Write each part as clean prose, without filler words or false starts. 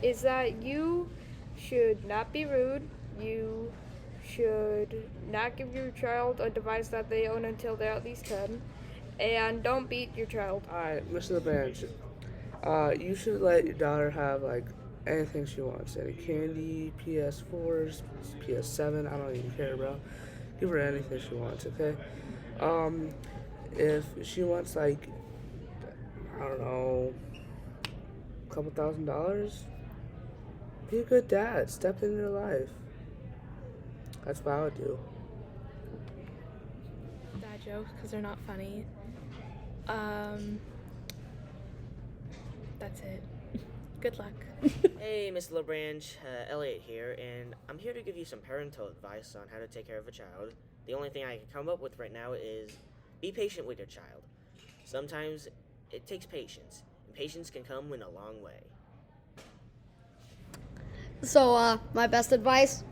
is that you should not be rude. You should not give your child a device that they own until they're at least 10. And don't beat your child. Alright, Mr. LeBranch, you should let your daughter have, like, anything she wants. Any candy, PS4s, PS7, I don't even care, bro. Give her anything she wants, okay? If she wants, like, I don't know, a couple $1,000, be a good dad. Step in your life. That's what I would do. Dad jokes because they're not funny. That's it. Good luck. Hey, Miss LeBranch, Elliot here, and I'm here to give you some parental advice on how to take care of a child. The only thing I can come up with right now is be patient with your child. Sometimes it takes patience, and patience can come in a long way. So, my best advice,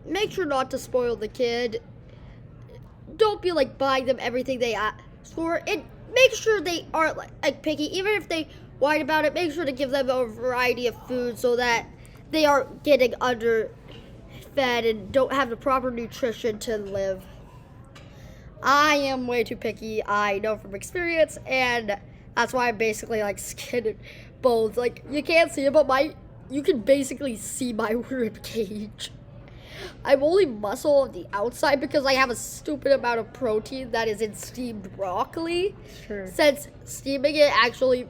make sure not to spoil the kid. Don't be, like, buying them everything they ask for. And make sure they aren't, like picky. Even if they whine about it, make sure to give them a variety of food so that they aren't getting underfed and don't have the proper nutrition to live. I am way too picky, I know from experience, and that's why I'm basically, like, skin and bones. Like, you can't see it, but you can basically see my rib cage. I'm only muscle on the outside because I have a stupid amount of protein that is in steamed broccoli. Sure. Since steaming it actually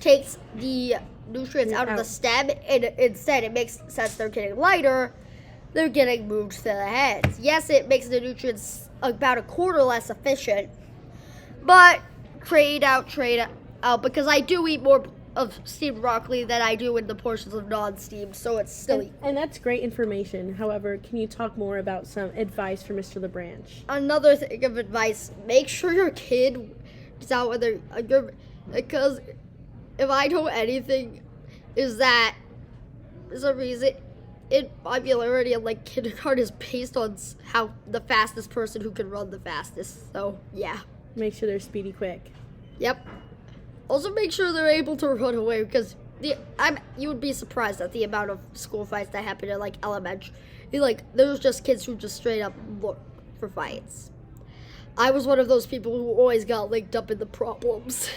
takes the nutrients out of the stem, and instead it makes, since they're getting lighter, they're getting moved to the heads. Yes, it makes the nutrients about a quarter less efficient, but trade out, because I do eat more of steamed broccoli than I do in the portions of non-steamed, so it's still And that's great information. However, can you talk more about some advice for Mr. LeBranch? Another thing of advice, make sure your kid is out with because if I know anything, is that for some reason popularity in, like, kindergarten is based on how the fastest person who can run the fastest. So yeah. Make sure they're speedy quick. Yep. Also make sure they're able to run away, because you would be surprised at the amount of school fights that happen in, like, elementary. Like, there's just kids who just straight up look for fights. I was one of those people who always got linked up in the problems.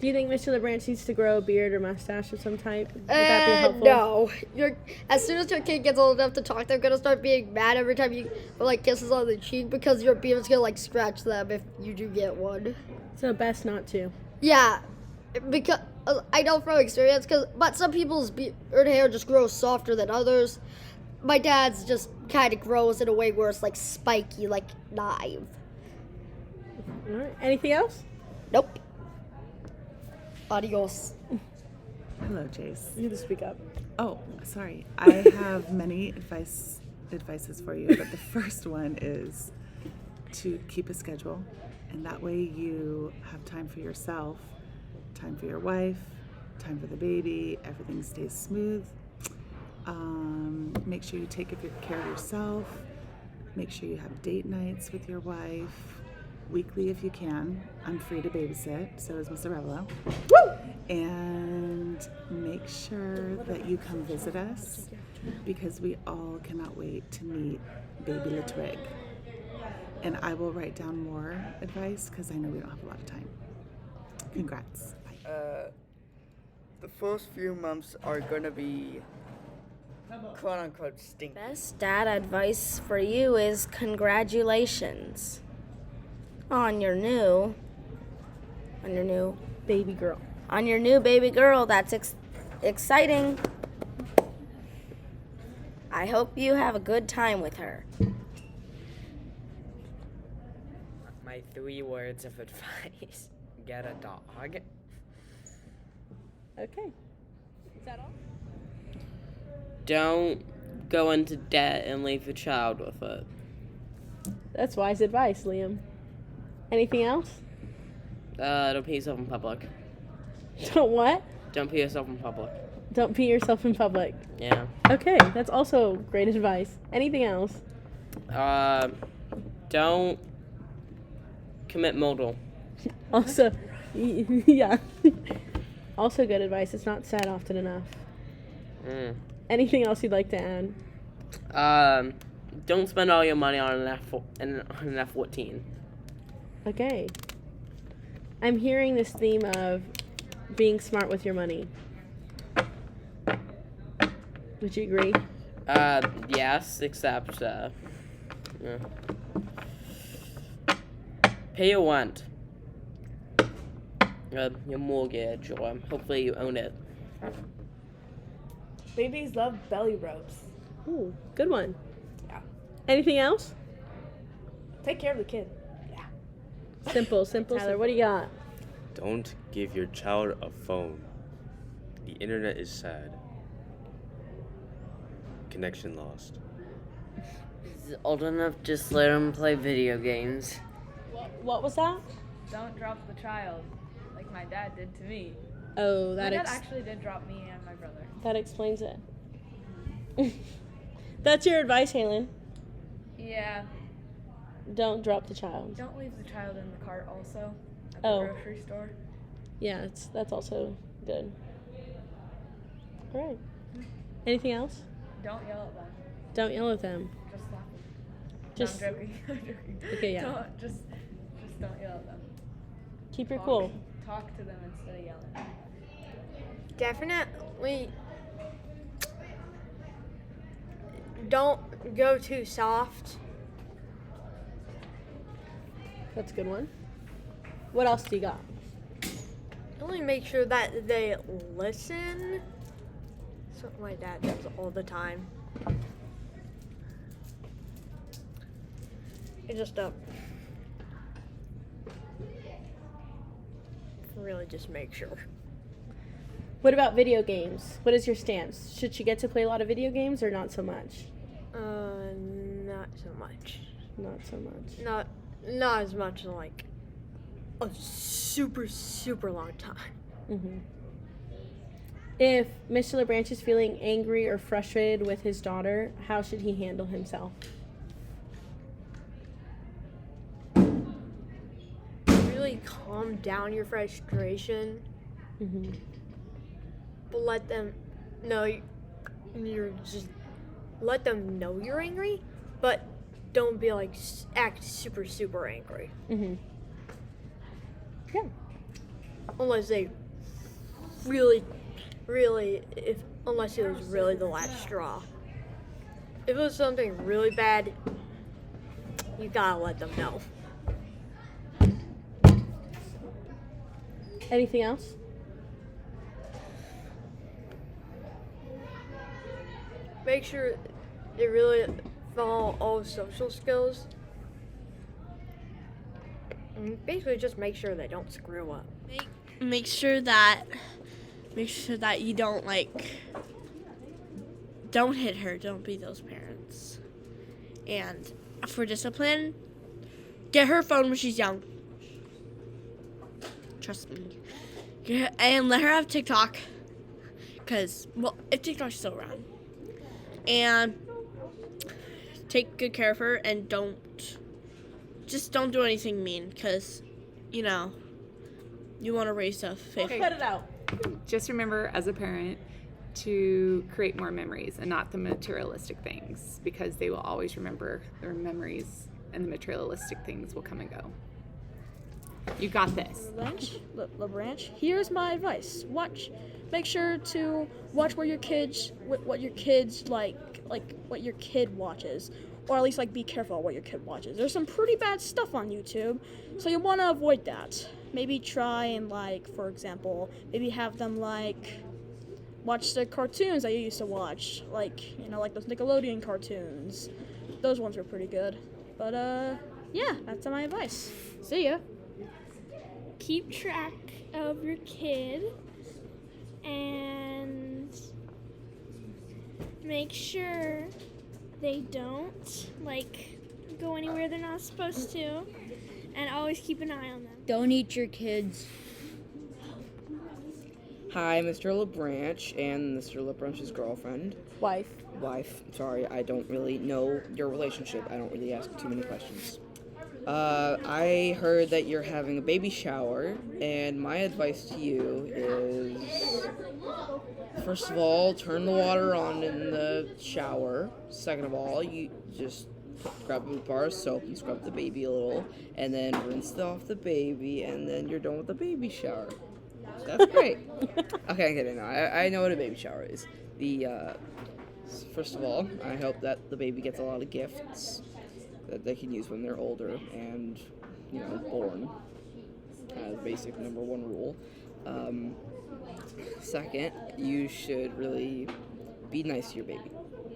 Do you think Mr. LeBranch needs to grow a beard or mustache of some type? Would that be helpful? No. As soon as your kid gets old enough to talk, they're gonna start being mad every time you put, like, kisses on the cheek, because your beard's gonna, like, scratch them if you do get one. So best not to. Yeah, because I know from experience. But some people's beard hair just grows softer than others. My dad's just kind of grows in a way where it's, like, spiky, like knife. All right. Anything else? Nope. Adios. Hello, Jace. You have to speak up. Oh, sorry. I have many advices for you, but the first one is to keep a schedule, and that way you have time for yourself, time for your wife, time for the baby. Everything stays smooth. Make sure you take care of yourself. Make sure you have date nights with your wife. Weekly if you can. I'm free to babysit, so is Miss Arevalo. Woo! And make sure that you come visit us, because we all cannot wait to meet babylatwig. And I will write down more advice because I know we don't have a lot of time. Congrats. Bye. The first few months are gonna be quote unquote stinky. Best dad advice for you is congratulations on your new Baby girl. on your new baby girl. That's exciting. I hope you have a good time with her. My 3 words of advice: get a dog. Okay. Is that all? Don't go into debt and leave your child with it. That's wise advice, Liam. Anything else? Don't pee yourself in public. Don't what? Don't pee yourself in public. Don't pee yourself in public. Yeah. Okay, that's also great advice. Anything else? Don't commit modal. Also, yeah. Also good advice. It's not said often enough. Mm. Anything else you'd like to add? Don't spend all your money on an F-14. Okay. I'm hearing this theme of being smart with your money. Would you agree? Yes, except, pay your rent. Your mortgage, or hopefully you own it. Babies love belly rubs. Ooh, good one. Yeah. Anything else? Take care of the kid. Simple. Tyler, what do you got? Don't give your child a phone. The internet is sad. Connection lost. He's old enough, just let him play video games. What was that? Don't drop the child, like my dad did to me. Oh, My dad actually did drop me and my brother. that explains it. That's your advice, Halen. Yeah. Don't drop the child. Don't leave the child in the cart also at Oh. the grocery store. Yeah, that's also good. All right. Anything else? Don't yell at them. Don't yell at them. Just slap them. Just No, I'm joking. I'm joking. Okay, yeah. Just don't yell at them. Keep your cool. Talk to them instead of yelling. Definitely don't go too soft. That's a good one. What else do you got? Only make sure that they listen. Something my dad does all the time. It just really just make sure. What about video games? What is your stance? Should she get to play a lot of video games or not so much? Not so much. Not so much. Not as much as like a super long time. Mm-hmm. If Mr. LeBranch is feeling angry or frustrated with his daughter, how should he handle himself? Really calm down your frustration. Mm-hmm. But let them know let them know you're angry, but don't be like act super angry. Mm-hmm. Yeah. Unless they unless it was really the last straw. If it was something really bad, you gotta let them know. Anything else? Make sure they really follow all social skills. And basically just make sure they don't screw up. Make sure that you don't hit her. Don't be those parents. And for discipline, get her a phone when she's young. Trust me. And let her have TikTok. Because, if TikTok's still around. And take good care of her and don't do anything mean. Because, you want to raise a faithful. Cut it out. Just remember as a parent to create more memories and not the materialistic things, because they will always remember their memories and the materialistic things will come and go. You got this. LeBranch, here's my advice. Make sure to watch what your kids like what your kid watches, or at least be careful what your kid watches. There's some pretty bad stuff on YouTube, so you want to avoid that. Maybe try and for example, maybe have them watch the cartoons that you used to watch, like those Nickelodeon cartoons. Those ones were pretty good. But yeah, that's my advice. See ya. Keep track of your kid and make sure they don't go anywhere they're not supposed to, and always keep an eye on them. Don't eat your kids. Hi, Mr. LeBranch and Mr. LeBranch's girlfriend. Wife, sorry, I don't really know your relationship. I don't really ask too many questions. I heard that you're having a baby shower, and my advice to you is, first of all, turn the water on in the shower. Second of all, you just grab a bar of soap and scrub the baby a little, and then rinse off the baby, and then you're done with the baby shower. That's great. Okay, I'm kidding. No, I know what a baby shower is. First of all, I hope that the baby gets a lot of gifts that they can use when they're older and, born. Basic number one rule. Second, you should really be nice to your baby.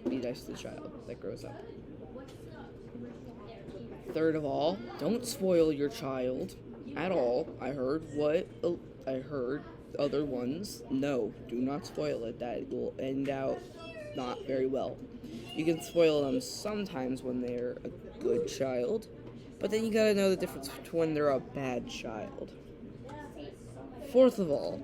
Be nice to the child that grows up. Third of all, don't spoil your child at all. I heard other ones. No, do not spoil it. That will end out not very well. You can spoil them sometimes when they're a good child, but then you gotta know the difference between when they're a bad child. Fourth of all,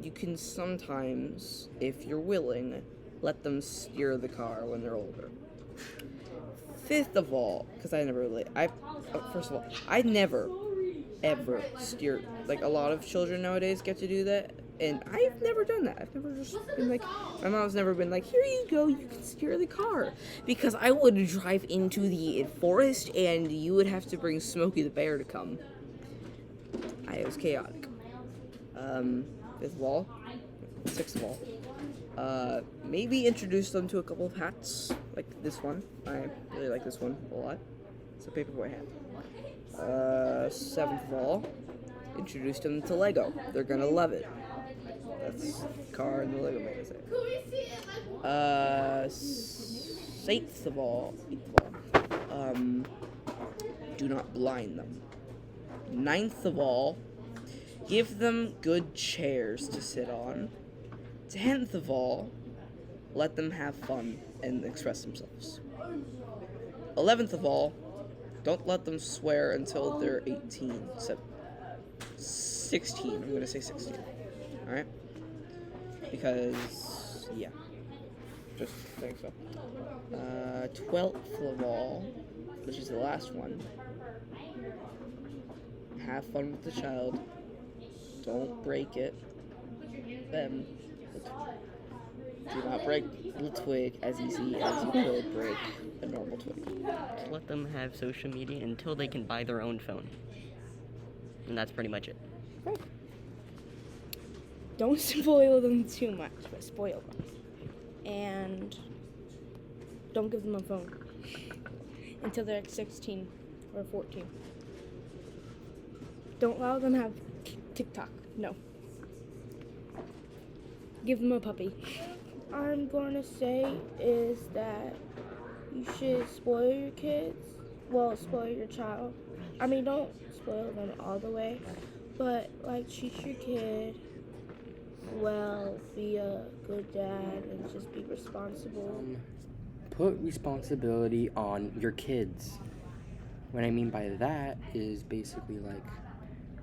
you can sometimes, if you're willing, let them steer the car when they're older. Fifth of all, because I never ever steer. Like, a lot of children nowadays get to do that, and I've never done that. I've never just been like, my mom's never been like, here you go, you can steer the car. Because I would drive into the forest, and you would have to bring Smokey the Bear to come. It was chaotic. Fifth of all, sixth of all, maybe introduce them to a couple of hats, like this one. I really like this one a lot. It's a paperboy hat. Seventh of all, introduce them to Lego. They're gonna love it. That's the car and the Lego magazine. Eighth of all, do not blind them. Ninth of all, give them good chairs to sit on. 10th of all, let them have fun and express themselves. 11th of all, don't let them swear until they're 18. 16, I'm going to say 16. Alright? Because, yeah. Just think so. 12th of all, which is the last one, have fun with the child. Don't break it. Then, do not break the twig as easy as you could break a normal twig. Just let them have social media until they can buy their own phone. And that's pretty much it. Don't spoil them too much, but spoil them. And don't give them a phone until they're like 16 or 14. Don't allow them to have TikTok. No. Give them a puppy. I'm going to say is that you should spoil your kids. Well, spoil your child. I mean, don't spoil them all the way, but like treat your kid well, be a good dad, and just be responsible. Put responsibility on your kids. What I mean by that is basically like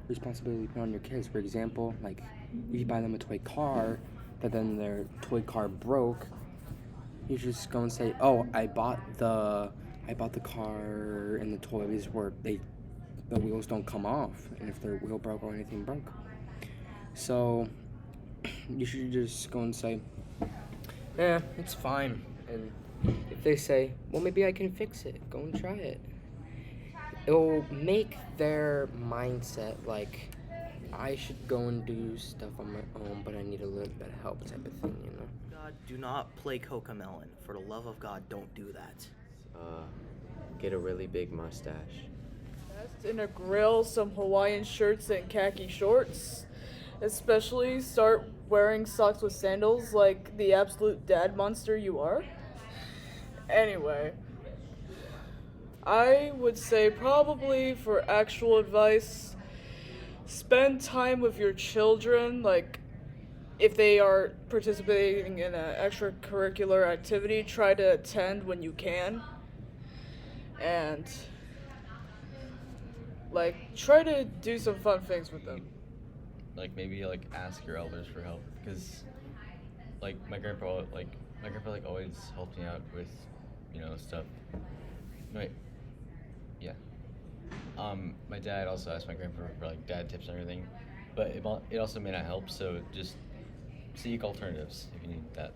responsibility put on your kids. For example, like if you buy them a toy car, but then their toy car broke, you just go and say, "Oh, I bought the car and the toys where the wheels don't come off, and if their wheel broke or anything broke." So you should just go and say, "Yeah, it's fine." And if they say, "Well, maybe I can fix it," go and try it. It will make their mindset like, I should go and do stuff on my own, but I need a little bit of help type of thing, you know? God, do not play Cocomelon. For the love of God, don't do that. Get a really big mustache. Invest in a grill, some Hawaiian shirts, and khaki shorts. Especially start wearing socks with sandals like the absolute dad monster you are. Anyway, I would say probably for actual advice, spend time with your children, like if they are participating in an extracurricular activity, try to attend when you can. And like try to do some fun things with them. Like maybe like ask your elders for help, because like my grandpa always helped me out with stuff. No, My dad also asked my grandpa for like dad tips and everything, but it also may not help. So just seek alternatives if you need that.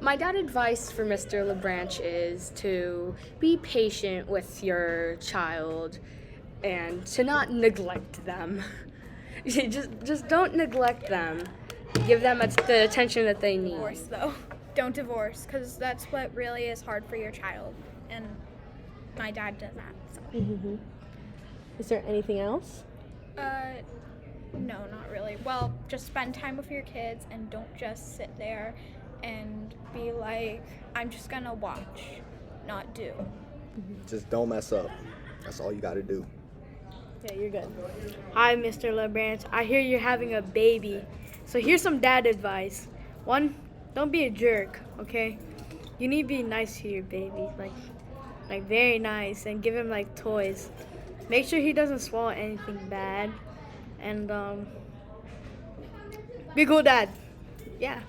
My dad advice for Mr. LeBranch is to be patient with your child and to not neglect them. just don't neglect them. Give them the attention that they need. Divorce, though. Don't divorce, because that's what really is hard for your child. And my dad does that. So. Mm-hmm. Is there anything else? No, not really. Well, just spend time with your kids and don't just sit there and be like, I'm just gonna watch, not do. Just don't mess up. That's all you gotta do. Yeah, you're good. Hi, Mr. LeBranch. I hear you're having a baby. So here's some dad advice. One, don't be a jerk, okay? You need to be nice to your baby, like very nice, and give him like toys. Make sure he doesn't swallow anything bad, and be a cool dad. Yeah.